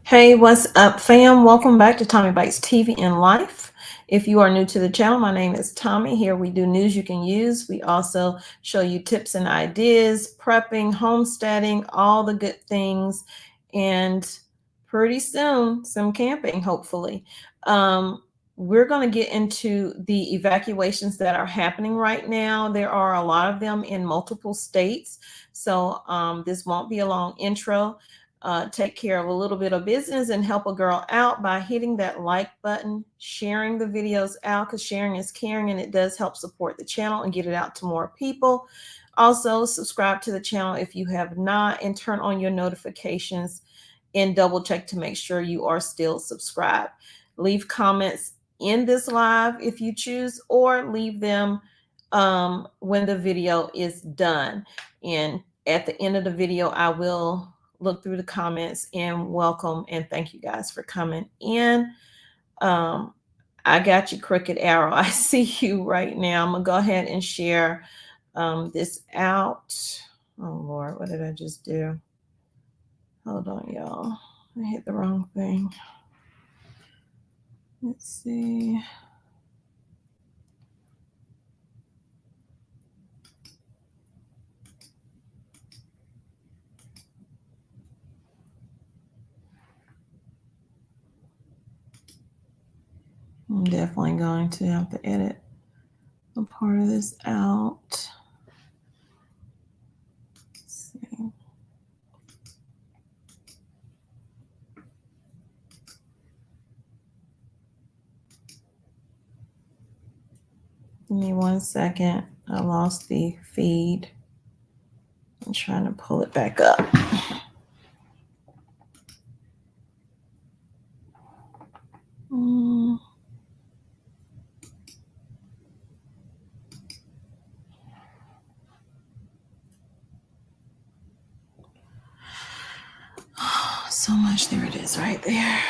Hey, what's up, fam? Welcome back to Tommy Bites TV and Life. If you are new to the channel, my name is Tommy. Here we do news you can use. We also show you tips and ideas, prepping, homesteading, all the good things, and pretty soon some camping, hopefully. We're going to get into the evacuations that are happening right now. There are a lot of them in multiple states, so this won't be a long intro. Take care of a little bit of business and help a girl out by hitting that like button, sharing the videos out, because sharing is caring and it does help support the channel and get it out to more people. Also, subscribe to the channel if you have not, and turn on your notifications and double check to make sure you are still subscribed. Leave comments in this live if you choose, or leave them when the video is done. And at the end of the video, I will look through the comments and welcome and thank you guys for coming in. I got you, Crooked Arrow. I see you right now. I'm gonna go ahead and share this out. Oh Lord, what did I just do? Hold on, y'all. I hit the wrong thing. Let's see. I'm definitely going to have to edit a part of this out. Let's see. Give me 1 second. I lost the feed. I'm trying to pull it back up. So much. There it is right there.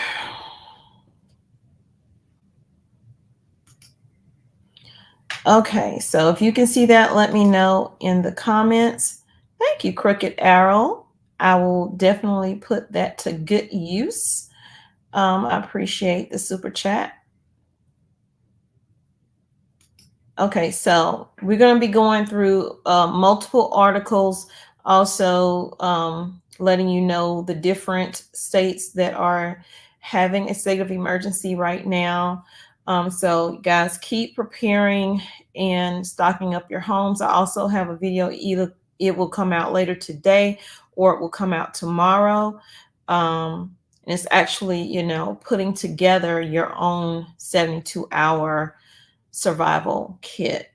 Okay, so if you can see that, let me know in the comments. Thank you, Crooked Arrow. I will definitely put that to good use. I appreciate the super chat. Okay, so we're going to be going through multiple articles, also letting you know the different states that are having a state of emergency right now. So guys, keep preparing and stocking up your homes. I also have a video, either it will come out later today or it will come out tomorrow. And it's actually, you know, putting together your own 72-hour survival kit.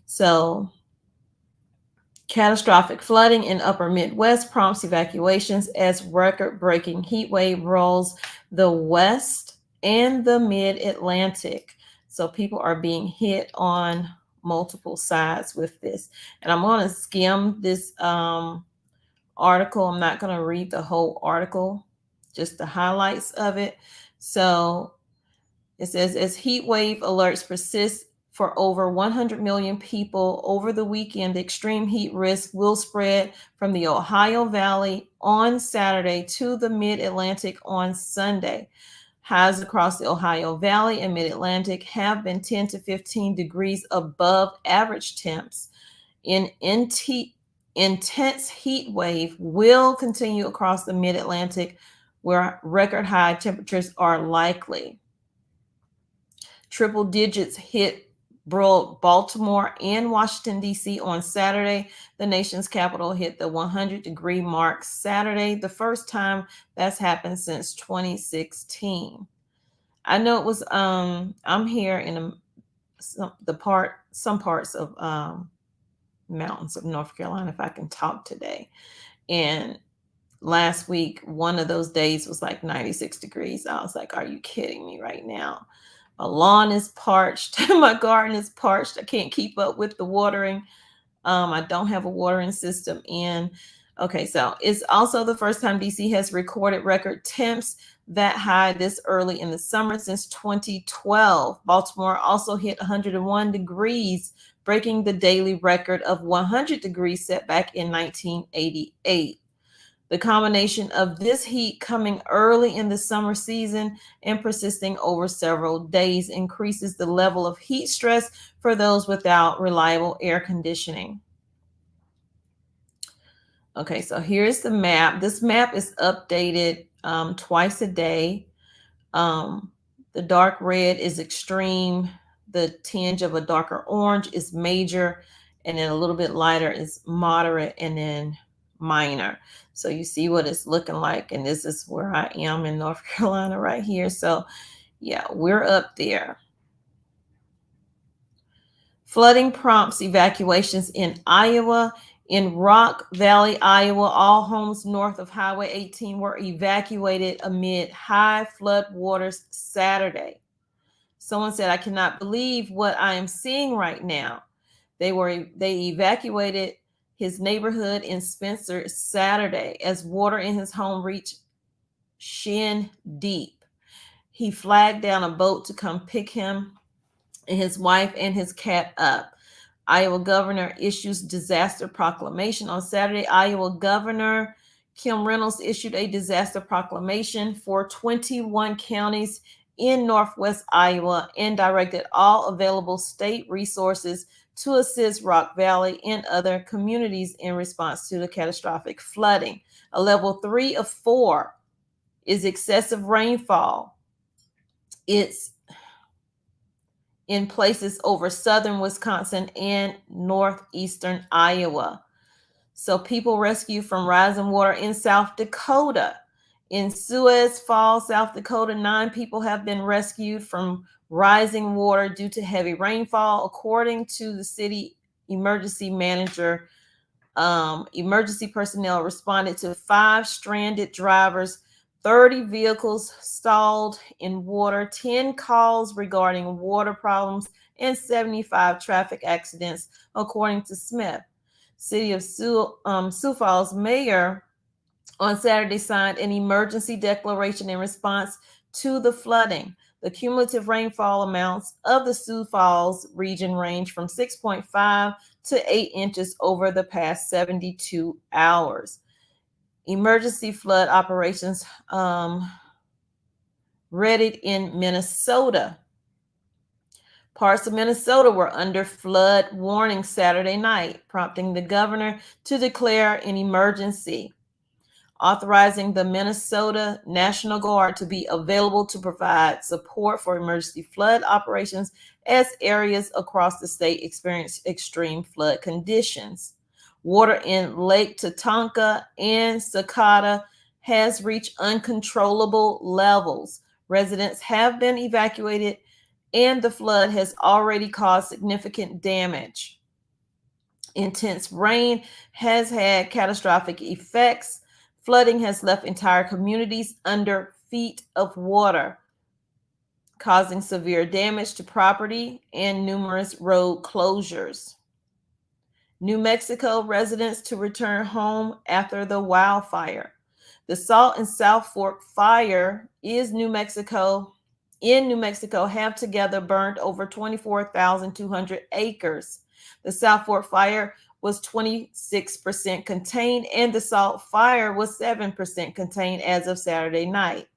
So catastrophic flooding in upper Midwest prompts evacuations as record-breaking heat wave rolls the West and the Mid-Atlantic. So people are being hit on multiple sides with this. And I'm going to skim this article. I'm not going to read the whole article, just the highlights of it. So it says, as heat wave alerts persist for over 100 million people over the weekend, the extreme heat risk will spread from the Ohio Valley on Saturday to the Mid-Atlantic on Sunday. Highs across the Ohio Valley and Mid-Atlantic have been 10 to 15 degrees above average temps. Intense heat wave will continue across the Mid-Atlantic, where record high temperatures are likely. Triple digits hit Baltimore and Washington, D.C. on Saturday. The nation's capital hit the 100-degree mark Saturday, the first time that's happened since 2016. I know it was, I'm here in some parts of mountains of North Carolina, if I can talk today. And last week, one of those days was like 96 degrees. I was like, are you kidding me right now? My lawn is parched. My garden is parched. I can't keep up with the watering. I don't have a watering system in. Okay, so it's also the first time DC has recorded record temps that high this early in the summer since 2012. Baltimore also hit 101 degrees, breaking the daily record of 100 degrees set back in 1988. The combination of this heat coming early in the summer season and persisting over several days increases the level of heat stress for those without reliable air conditioning. Okay, so here's the map. This map is updated twice a day. Um, the dark red is extreme. The tinge of a darker orange is major, and then a little bit lighter is moderate, and then minor. So you see what it's looking like, and this is where I am in North Carolina right here. So yeah, we're up there. Flooding prompts evacuations in Iowa. In Rock Valley, Iowa, all homes north of Highway 18 were evacuated amid high flood waters Saturday. Someone said, "I cannot believe what I am seeing right now." They evacuated his neighborhood in Spencer Saturday as water in his home reached shin deep. He flagged down a boat to come pick him and his wife and his cat up. Iowa governor issues disaster proclamation. On Saturday, Iowa Governor Kim Reynolds issued a disaster proclamation for 21 counties in northwest Iowa and directed all available state resources to assist Rock Valley and other communities in response to the catastrophic flooding. A level 3 of 4 is excessive rainfall. It's in places over southern Wisconsin and northeastern Iowa. So people rescued from rising water in South Dakota. In Suez Falls, South Dakota, 9 people have been rescued from rising water due to heavy rainfall, according to the city emergency manager. Emergency personnel responded to 5 stranded drivers, 30 vehicles stalled in water, 10 calls regarding water problems, and 75 traffic accidents, according to Smith. City of Sioux Falls mayor on Saturday signed an emergency declaration in response to the flooding. The cumulative rainfall amounts of the Sioux Falls region range from 6.5 to 8 inches over the past 72 hours. Emergency flood operations readied in Minnesota. Parts of Minnesota were under flood warning Saturday night, prompting the governor to declare an emergency, authorizing the Minnesota National Guard to be available to provide support for emergency flood operations as areas across the state experience extreme flood conditions. Water in Lake Tatanka and Sakata has reached uncontrollable levels. Residents have been evacuated, and the flood has already caused significant damage. Intense rain has had catastrophic effects. Flooding has left entire communities under feet of water, causing severe damage to property and numerous road closures. New Mexico residents to return home after the wildfire. The Salt and South Fork fire in New Mexico have together burned over 24,200 acres. The South Fork fire was 26% contained, and the Salt fire was 7% contained as of Saturday night.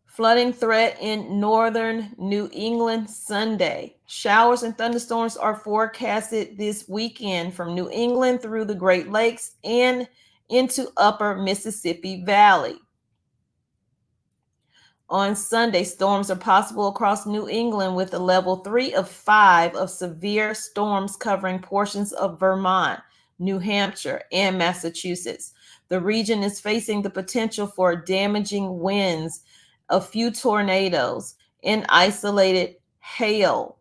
Flooding threat in northern New England Sunday. Showers and thunderstorms are forecasted this weekend from New England through the Great Lakes and into upper Mississippi Valley. On Sunday, storms are possible across New England with a level 3 of 5 of severe storms covering portions of Vermont, New Hampshire, and Massachusetts. The region is facing the potential for damaging winds, a few tornadoes, and isolated hail.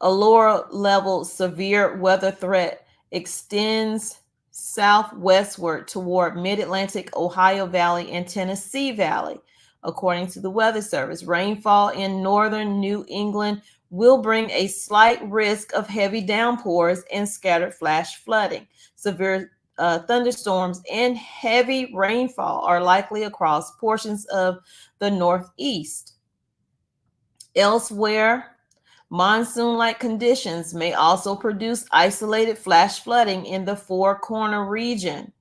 A lower level severe weather threat extends southwestward toward mid-Atlantic Ohio Valley and Tennessee Valley. According to the Weather Service, rainfall in northern New England will bring a slight risk of heavy downpours and scattered flash flooding. Severe thunderstorms and heavy rainfall are likely across portions of the Northeast. Elsewhere, Monsoon-like conditions may also produce isolated flash flooding in the Four Corner region.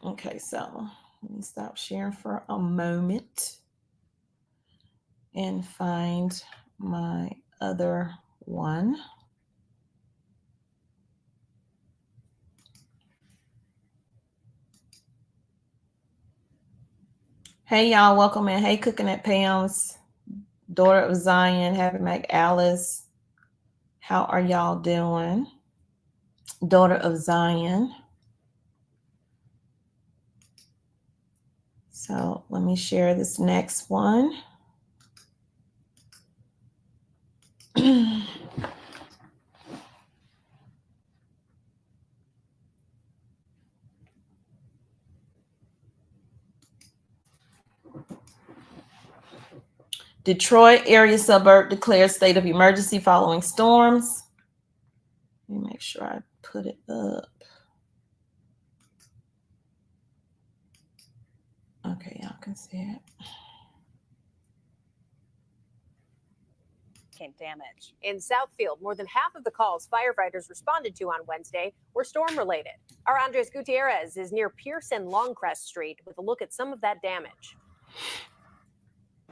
Okay, so let me stop sharing for a moment and find my other one. Hey, y'all, welcome in. Hey, Cooking at Pam's, Daughter of Zion, Happy Mac Alice. How are y'all doing? Daughter of Zion. So let me share this next one. Detroit area suburb declares state of emergency following storms. Let me make sure I put it up. Okay, y'all can see it. Damage. In Southfield, more than half of the calls firefighters responded to on Wednesday were storm-related. Our Andres Gutierrez is near Pierce and Longcrest Street with a look at some of that damage.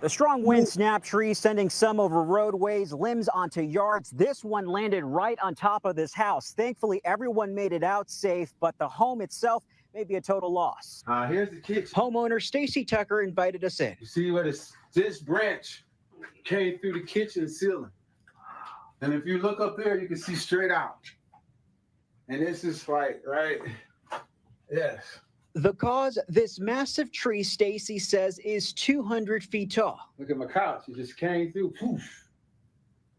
The strong wind snapped trees, sending some over roadways, limbs onto yards. This one landed right on top of this house. Thankfully, everyone made it out safe, but the home itself may be a total loss. Here's the kitchen. Homeowner Stacy Tucker invited us in. You see where this branch came through the kitchen ceiling. And if you look up there, you can see straight out. And this is like, right? Yes. The cause, this massive tree, Stacy says, is 200 feet tall. Look at my couch. It just came through. Poof.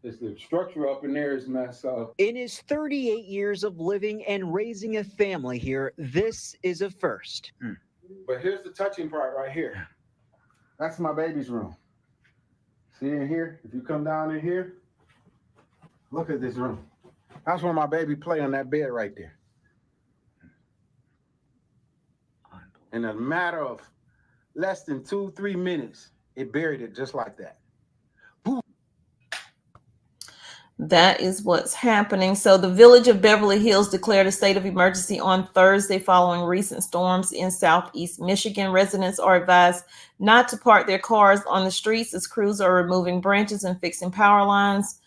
The structure up in there is messed up. In his 38 years of living and raising a family here, this is a first. But here's the touching part right here. That's my baby's room. See in here? If you come down in here, look at this room. That's where my baby play on that bed right there. In a matter of less than 2-3 minutes, it buried it just like that. Boom. That is what's happening. So the village of Beverly Hills declared a state of emergency on Thursday following recent storms in southeast Michigan. Residents are advised not to park their cars on the streets as crews are removing branches and fixing power lines.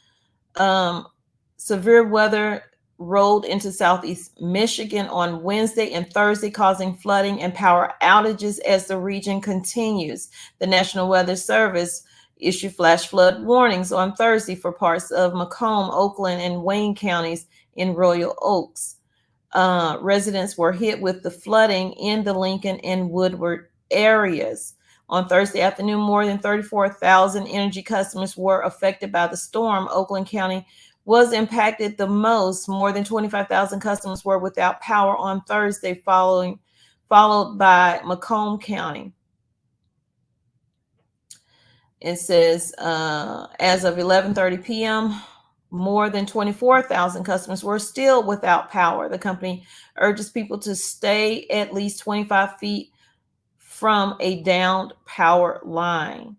Severe weather rolled into southeast Michigan on Wednesday and Thursday, causing flooding and power outages as the region continues. The National Weather Service issued flash flood warnings on Thursday for parts of Macomb, Oakland, and Wayne counties in Royal Oaks. Residents were hit with the flooding in the Lincoln and Woodward areas. On Thursday afternoon, more than 34,000 energy customers were affected by the storm. Oakland County was impacted the most. More than 25,000 customers were without power on Thursday, followed by Macomb County. It says, as of 11:30 p.m., more than 24,000 customers were still without power. The company urges people to stay at least 25 feet from a downed power line.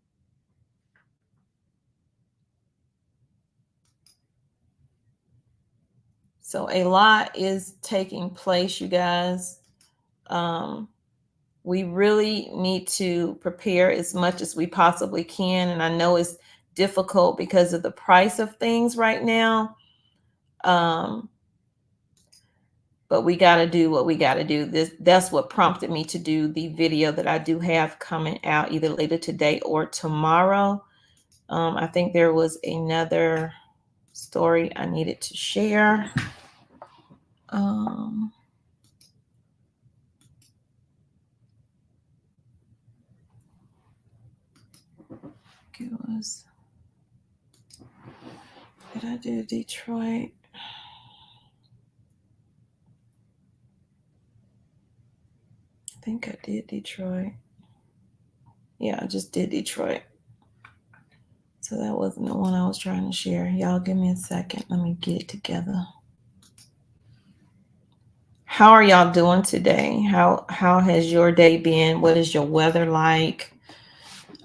So a lot is taking place, you guys. We really need to prepare as much as we possibly can. And I know it's difficult because of the price of things right now. But we got to do what we got to do. That's what prompted me to do the video that I do have coming out either later today or tomorrow. I think there was another story I needed to share. Did I do Detroit? I think I did Detroit. Yeah, I just did Detroit. So that wasn't the one I was trying to share. Y'all give me a second. Let me get it together. How are y'all doing today? How has your day been? What is your weather like?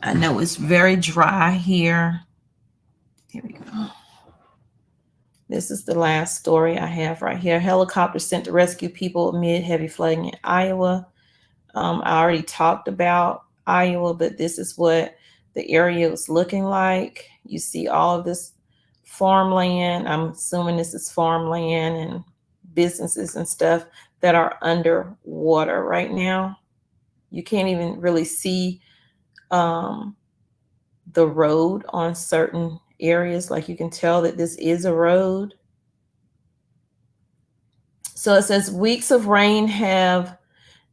I know it's very dry here. Here we go. This is the last story I have right here. Helicopters sent to rescue people amid heavy flooding in Iowa. I already talked about Iowa, but this is what the area was looking like. You see all of this farmland. I'm assuming this is farmland and businesses and stuff that are underwater right now. You can't even really see the road on certain areas. Like you can tell that this is a road. So it says weeks of rain have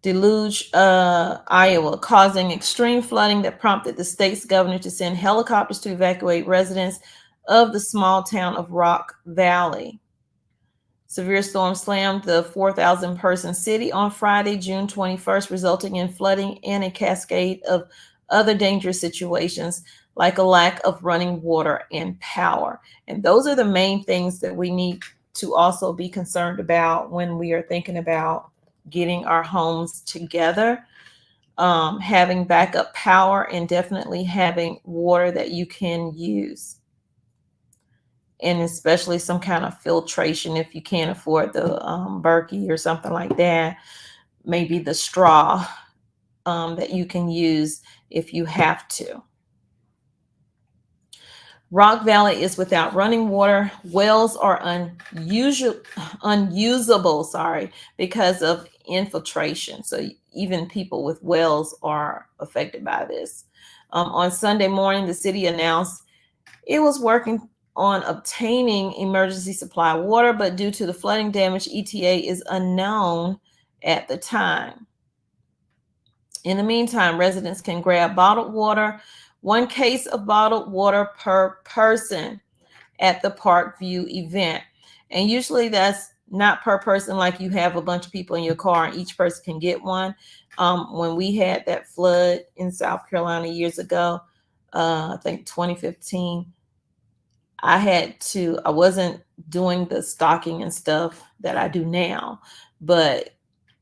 deluged Iowa, causing extreme flooding that prompted the state's governor to send helicopters to evacuate residents of the small town of Rock Valley. Severe storms slammed the 4,000-person city on Friday, June 21st, resulting in flooding and a cascade of other dangerous situations like a lack of running water and power. And those are the main things that we need to also be concerned about when we are thinking about getting our homes together, having backup power, and definitely having water that you can use. And especially some kind of filtration if you can't afford the Berkey or something like that. Maybe the straw that you can use if you have to. Rock Valley is without running water. Wells are unusable, because of infiltration. So even people with wells are affected by this. On Sunday morning, the city announced it was working on obtaining emergency supply water, but due to the flooding damage, ETA is unknown at the time. In the meantime, residents can grab bottled water, 1 case of bottled water per person at the Parkview event. And usually that's not per person, like you have a bunch of people in your car and each person can get one. When we had that flood in South Carolina years ago, I think 2015, I wasn't doing the stocking and stuff that I do now, but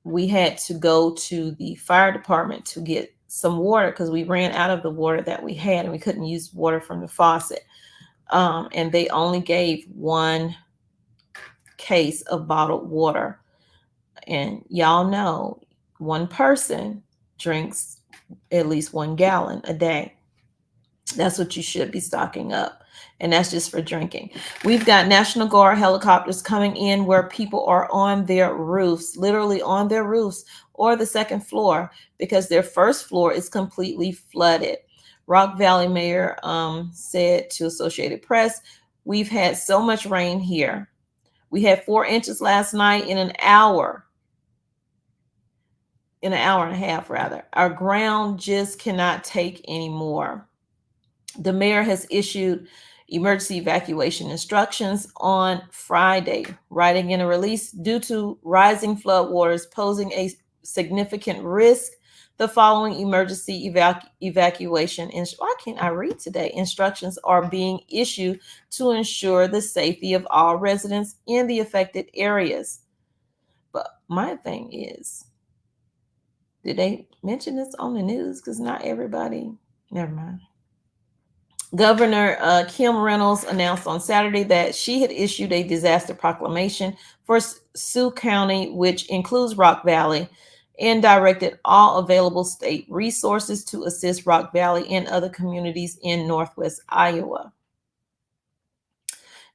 we had to go to the fire department to get some water because we ran out of the water that we had and we couldn't use water from the faucet. And they only gave 1 case of bottled water. And y'all know 1 person drinks at least 1 gallon a day. That's what you should be stocking up. And that's just for drinking. We've got National Guard helicopters coming in where people are on their roofs, literally on their roofs or the 2nd floor, because their 1st floor is completely flooded. Rock Valley Mayor said to Associated Press, "We've had so much rain here. We had 4 inches last night in an hour and a half, rather. Our ground just cannot take any more." The mayor has issued emergency evacuation instructions on Friday, writing in a release, "Due to rising floodwaters posing a significant risk, the following emergency evacuation why can't I read today? Instructions are being issued to ensure the safety of all residents in the affected areas." But my thing is, did they mention this on the news? Because not everybody, never mind. Governor Kim Reynolds announced on Saturday that she had issued a disaster proclamation for Sioux County, which includes Rock Valley, and directed all available state resources to assist Rock Valley and other communities in Northwest Iowa.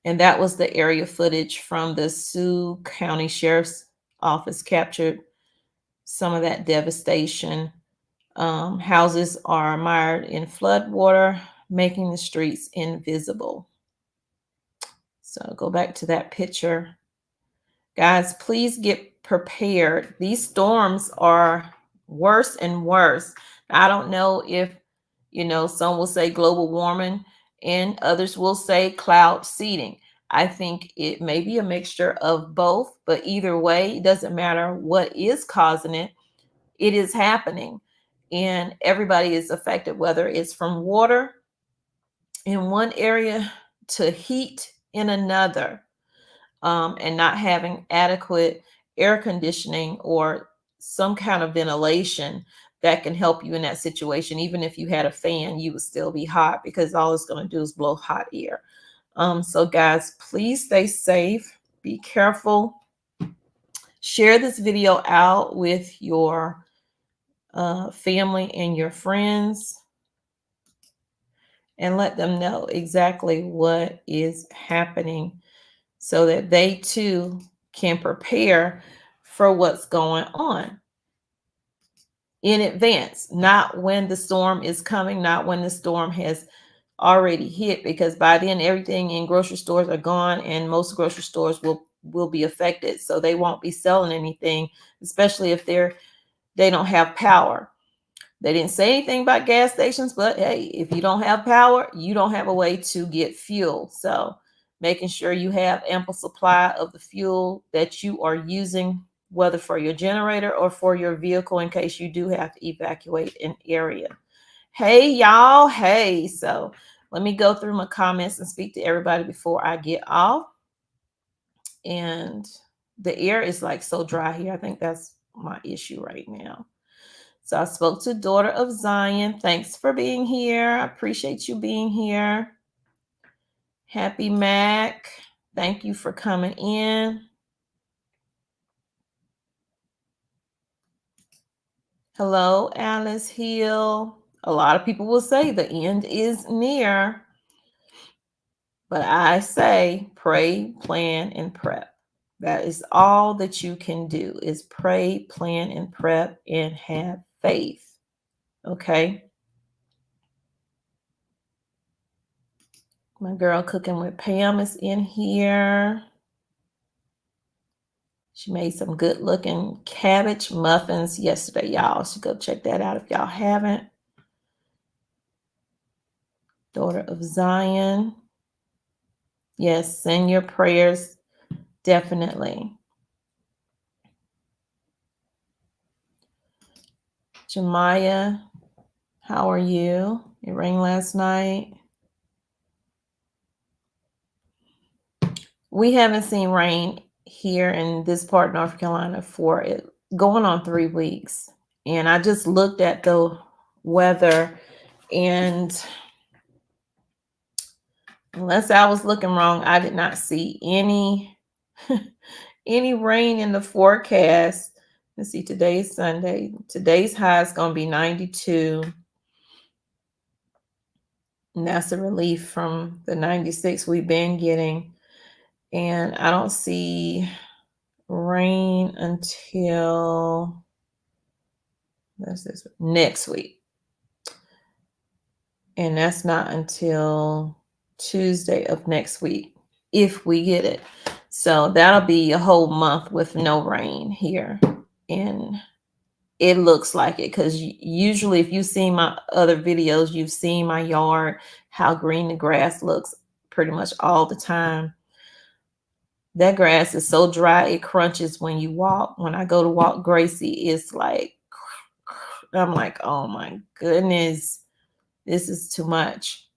And that was the area footage from the Sioux County Sheriff's Office captured some of that devastation. Houses are mired in flood water, making the streets invisible. So go back to that picture. Guys, please get prepared. These storms are worse and worse. I don't know if, some will say global warming and others will say cloud seeding. I think it may be a mixture of both, but either way, it doesn't matter what is causing it. It is happening and everybody is affected, whether it's from water in one area to heat in another, and not having adequate air conditioning or some kind of ventilation. that can help you in that situation. Even if you had a fan, you would still be hot because all it's going to do is blow hot air. So guys, please stay safe, be careful. Share this video out with your family and your friends, and let them know exactly what is happening so that they too can prepare for what's going on in advance, not when the storm is coming, not when the storm has already hit, because by then everything in grocery stores are gone and most grocery stores will be affected, so they won't be selling anything, especially if they don't have power. They didn't say anything about gas stations, but hey, if you don't have power, you don't have a way to get fuel. So making sure you have ample supply of the fuel that you are using, whether for your generator or for your vehicle, in case you do have to evacuate an area. Hey, y'all. Hey, so let me go through my comments and speak to everybody before I get off. And the air is like so dry here. I think that's my issue right now. So I spoke to Daughter of Zion. Thanks for being here. I appreciate you being here. Happy Mac. Thank you for coming in. Hello, Alice Hill. A lot of people will say the end is near. But I say pray, plan, and prep. That is all that you can do, is pray, plan, and prep, and have faith. Okay? My girl Cooking with Pam is in here. She made some good looking cabbage muffins yesterday, y'all. So go check that out if y'all haven't. Daughter of Zion. Yes, send your prayers, definitely. Jemiah, how are you? It rained last night. We haven't seen rain here in this part of North Carolina for it going on 3 weeks. And I just looked at the weather, and unless I was looking wrong, I did not see any any rain in the forecast. Let's see, today's Sunday. Today's high is going to be 92. And that's a relief from the 96 we've been getting. And I don't see rain until next week. And that's not until Tuesday of next week, if we get it. So that'll be a whole month with no rain here. And it looks like it, because usually if you've seen my other videos, you've seen my yard, how green the grass looks pretty much all the time. That grass is so dry, it crunches when you walk. When I go to walk Gracie, it's like, I'm like, oh my goodness, this is too much.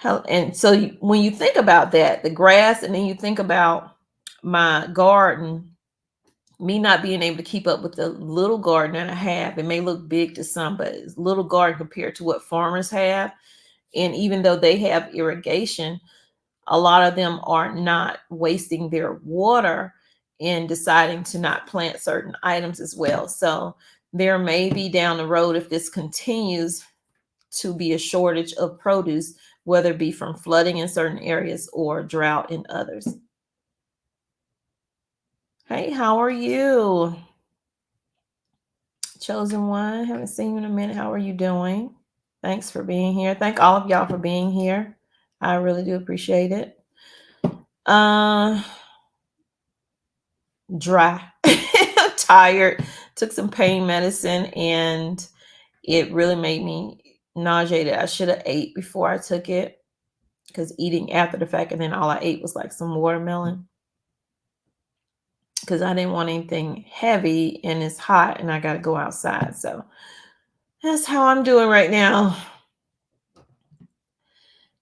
And so when you think about that, the grass, and then you think about my garden, me not being able to keep up with the little garden that I have. It may look big to some, but it's a little garden compared to what farmers have. And even though they have irrigation, a lot of them are not wasting their water in deciding to not plant certain items as well. So there may be down the road, if this continues, to be a shortage of produce, whether it be from flooding in certain areas or drought in others. Hey, how are you? Chosen One, haven't seen you in a minute. How are you doing? Thanks for being here. Thank all of y'all for being here. I really do appreciate it. Dry. Tired. Took some pain medicine and it really made me nauseated. I should have ate before I took it, because eating after the fact, and then all I ate was like some watermelon, because I didn't want anything heavy and it's hot and I got to go outside. So that's how I'm doing right now.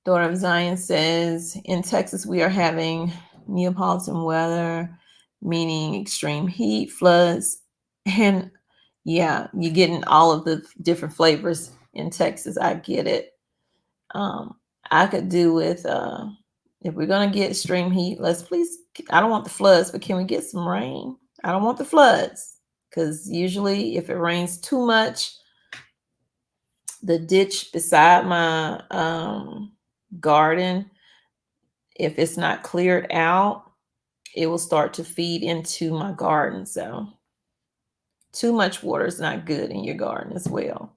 Daughter of Zion says, in Texas, we are having Neapolitan weather, meaning extreme heat, floods, and yeah, you're getting all of the different flavors in Texas. I get it. I could do with if we're gonna get extreme heat, let's please. I don't want the floods, but can we get some rain? I don't want the floods because usually if it rains too much, the ditch beside my garden, if it's not cleared out, it will start to feed into my garden. So too much water is not good in your garden as well.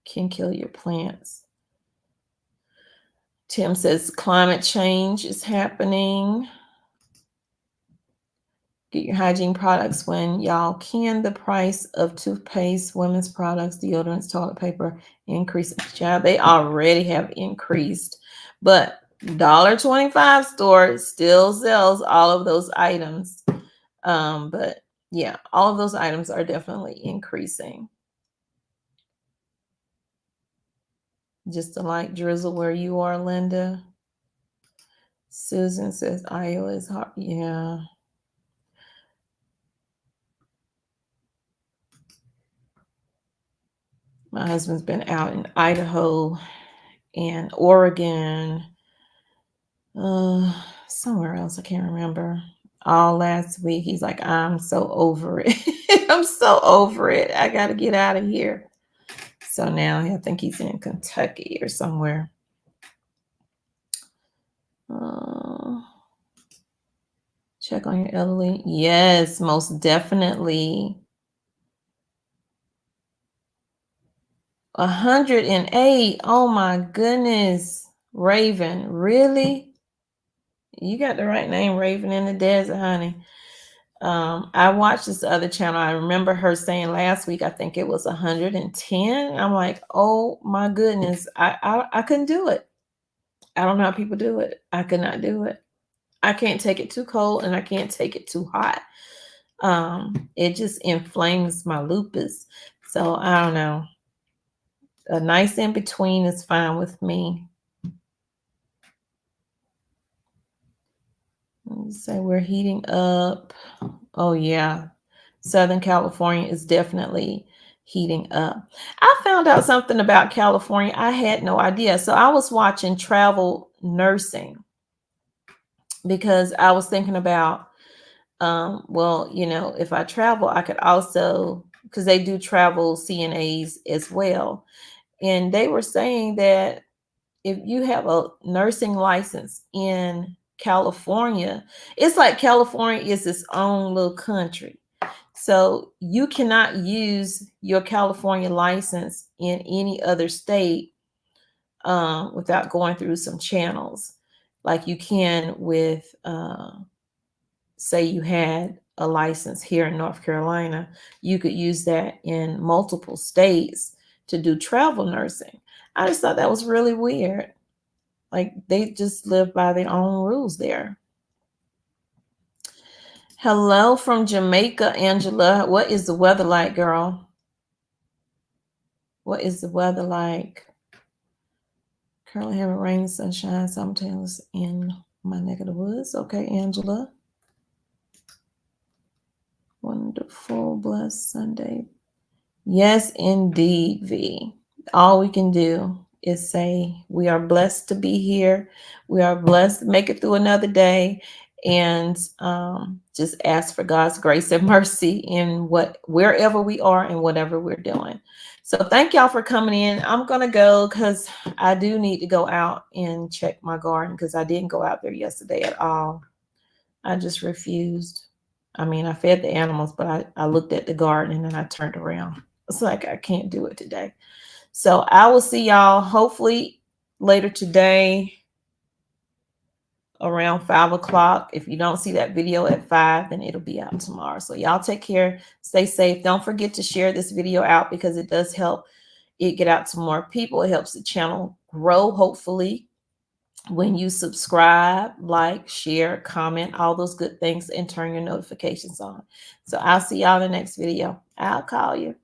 Can kill your plants. Tim says climate change is happening. Get your hygiene products when y'all can. The price of toothpaste, women's products, deodorants, toilet paper increase. Child, they already have increased, but $1.25 store still sells all of those items. But yeah, all of those items are definitely increasing. Just a light drizzle where you are, Linda. Susan says Iowa is hot. Yeah. My husband's been out in Idaho and Oregon, somewhere else, I can't remember. All last week, he's like, I'm so over it. I'm so over it. I got to get out of here. So now I think he's in Kentucky or somewhere. Check on your elderly. Yes, most definitely. 108. Oh my goodness. Raven, really? You got the right name, Raven in the desert, honey. I watched this other channel. I remember her saying last week, I think it was 110. I'm like, oh my goodness. I couldn't do it. I don't know how people do it. I could not do it. I can't take it too cold and I can't take it too hot. It just inflames my lupus. So I don't know. A nice in between is fine with me. Let me say we're heating up. Oh yeah. Southern California is definitely heating up. I found out something about California. I had no idea. So I was watching travel nursing because I was thinking about, well, you know, if I travel, I could also, because they do travel CNAs as well. And they were saying that if you have a nursing license in California, it's like California is its own little country. So you cannot use your California license in any other state without going through some channels, like you can with, say you had a license here in North Carolina, you could use that in multiple states to do travel nursing. I just thought that was really weird. Like they just live by their own rules there. Hello from Jamaica, Angela. What is the weather like, girl? What is the weather like? Currently having rain, sunshine, simultaneous in my neck of the woods. Okay, Angela. Wonderful, blessed Sunday. Yes, indeed, V. All we can do is say we are blessed to be here. We are blessed to make it through another day, and just ask for God's grace and mercy in wherever we are and whatever we're doing. So thank y'all for coming in. I'm gonna go because I do need to go out and check my garden because I didn't go out there yesterday at all. I just refused. I mean, I fed the animals, but I looked at the garden and then I turned around. It's like I can't do it today. So I will see y'all hopefully later today around 5 o'clock. If you don't see that video at 5, then it'll be out tomorrow. So y'all take care, stay safe. Don't forget to share this video out because it does help it get out to more people. It helps the channel grow, hopefully. When you subscribe, like, share, comment, all those good things, and turn your notifications on. So I'll see y'all in the next video. I'll call you.